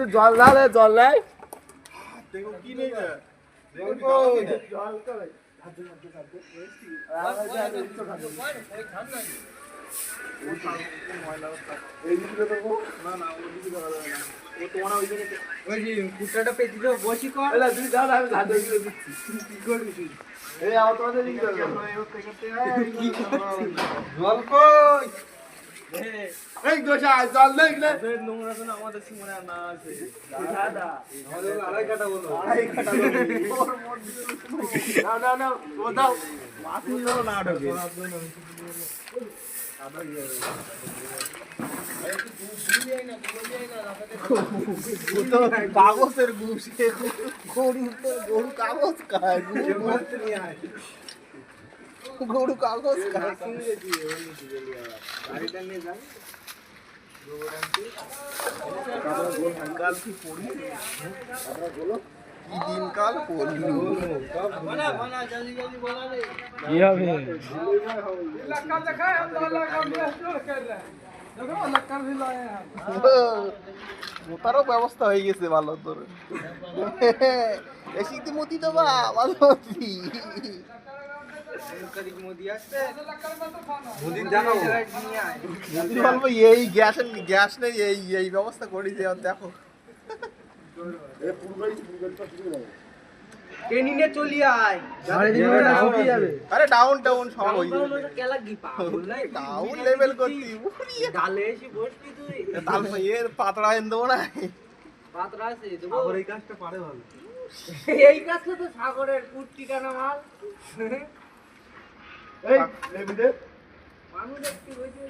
জল ঢালে জল নাই কি নেই কুটাটা পেতে দেবো বসি কর তুই যাও আমি ধান দিচ্ছি কি করবি তুই এই আও তোমাদের জল কই এই দোষা জল নেই না নোংরা তো আমাদের সিমনে না আছে দাদা আমাদের আড়াই কাটা বলো না না ও দাও মাটি দাও না ঢোকে কাগজের গরু কাগজ খায় গরু কাগজ খায় গাড়িটা নিয়ে যান দিনকাল পড়লো কি হবে মোতারও ব্যবস্থা হয়ে গেছে ভালো তোর শীতে মতি তো বা ভালো মতি এই গ্যাস নেই এই ব্যবস্থা করি যে দেখো ট্রেনিংয়ে চলি আয় আরে ডাউন টাউন সব হই ডাউন লেভেল করতি গালে এসে বসবি তুই তাহলে এর পাতড়া এনে দেবো না পাতড়া আছে দেবো আর এই কাজটা পারে ভালো এই কাজটা তো সাগরের কুট্টি কানা মাল এই লেবিদে মানুষ একটু হইছে